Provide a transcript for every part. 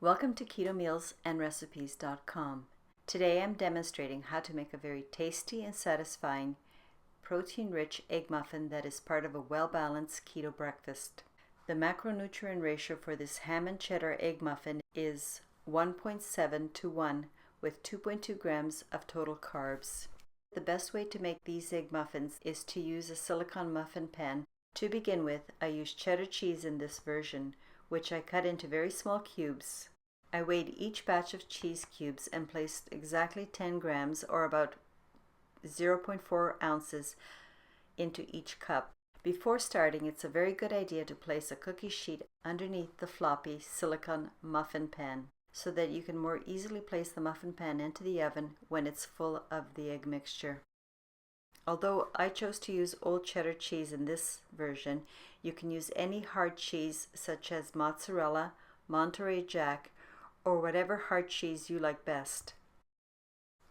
Welcome to KetoMealsAndRecipes.com. Today I'm demonstrating how to make a very tasty and satisfying protein-rich egg muffin that is part of a well-balanced keto breakfast. The macronutrient ratio for this ham and cheddar egg muffin is 1.7 to 1 with 2.2 grams of total carbs. The best way to make these egg muffins is to use a silicone muffin pan. To begin with, I use cheddar cheese in this version, which I cut into very small cubes. I weighed each batch of cheese cubes and placed exactly 10 grams or about 0.4 ounces into each cup. Before starting, it's a very good idea to place a cookie sheet underneath the floppy silicone muffin pan so that you can more easily place the muffin pan into the oven when it's full of the egg mixture. Although I chose to use old cheddar cheese in this version, you can use any hard cheese such as mozzarella, Monterey Jack, or whatever hard cheese you like best.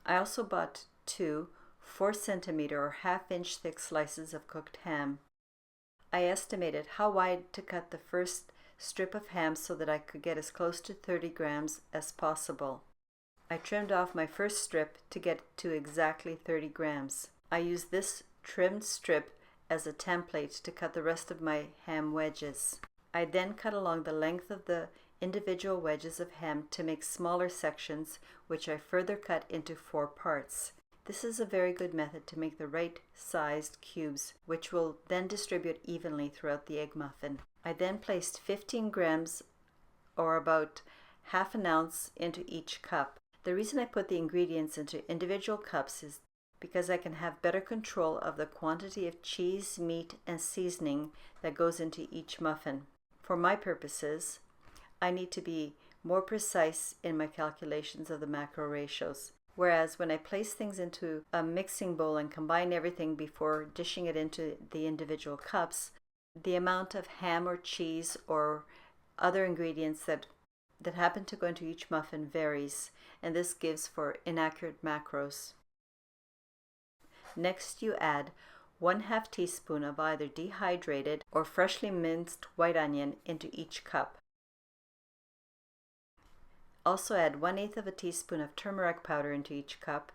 I also bought two 4 centimeter or half-inch thick slices of cooked ham. I estimated how wide to cut the first strip of ham so that I could get as close to 30 grams as possible. I trimmed off my first strip to get to exactly 30 grams. I used this trimmed strip as a template to cut the rest of my ham wedges. I then cut along the length of the individual wedges of ham to make smaller sections, which I further cut into 4 parts. This is a very good method to make the right sized cubes, which will then distribute evenly throughout the egg muffin. I then placed 15 grams or about half an ounce into each cup. The reason I put the ingredients into individual cups is because I can have better control of the quantity of cheese, meat, and seasoning that goes into each muffin. For my purposes, I need to be more precise in my calculations of the macro ratios. Whereas when I place things into a mixing bowl and combine everything before dishing it into the individual cups, the amount of ham or cheese or other ingredients that happen to go into each muffin varies, and this gives for inaccurate macros. Next, you add 1/2 teaspoon of either dehydrated or freshly minced white onion into each cup. Also add 1/8 of a teaspoon of turmeric powder into each cup,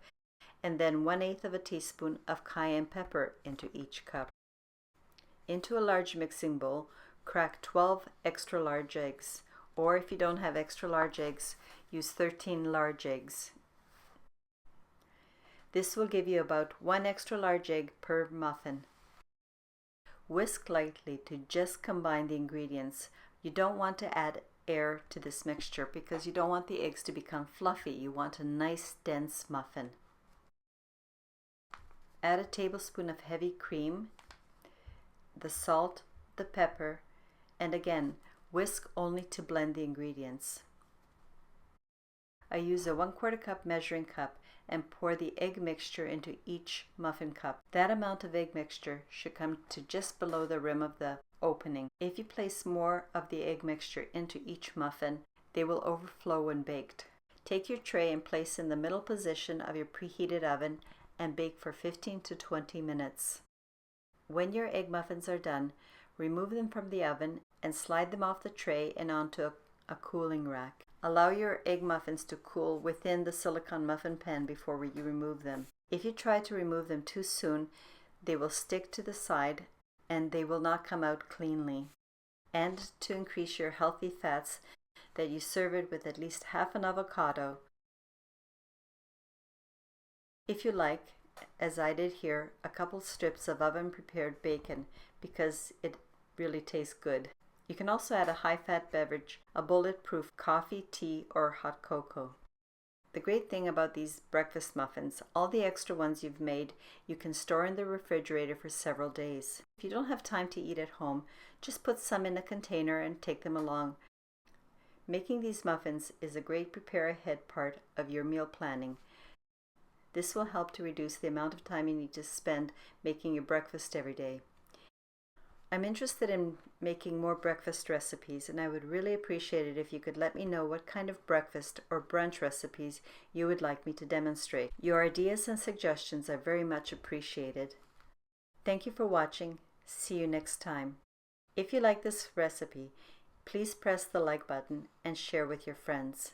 and then 1/8 of a teaspoon of cayenne pepper into each cup. Into a large mixing bowl, crack 12 extra large eggs, or if you don't have extra large eggs, use 13 large eggs. This will give you about 1 extra large egg per muffin. Whisk lightly to just combine the ingredients. You don't want to add air to this mixture because you don't want the eggs to become fluffy. You want a nice dense muffin. Add a tablespoon of heavy cream, the salt, the pepper, and again whisk only to blend the ingredients. I use a 1/4 cup measuring cup and pour the egg mixture into each muffin cup. That amount of egg mixture should come to just below the rim of the opening. If you place more of the egg mixture into each muffin, they will overflow when baked. Take your tray and place in the middle position of your preheated oven and bake for 15 to 20 minutes. When your egg muffins are done, remove them from the oven and slide them off the tray and onto a cooling rack. Allow your egg muffins to cool within the silicone muffin pan before you remove them. If you try to remove them too soon, they will stick to the side and they will not come out cleanly. And to increase your healthy fats, that you serve it with at least half an avocado. If you like, as I did here, a couple strips of oven-prepared bacon because it really tastes good. You can also add a high-fat beverage, a bulletproof coffee, tea, or hot cocoa. The great thing about these breakfast muffins, all the extra ones you've made, you can store in the refrigerator for several days. If you don't have time to eat at home, just put some in a container and take them along. Making these muffins is a great prepare-ahead part of your meal planning. This will help to reduce the amount of time you need to spend making your breakfast every day. I'm interested in making more breakfast recipes, and I would really appreciate it if you could let me know what kind of breakfast or brunch recipes you would like me to demonstrate. Your ideas and suggestions are very much appreciated. Thank you for watching. See you next time. If you like this recipe, please press the like button and share with your friends.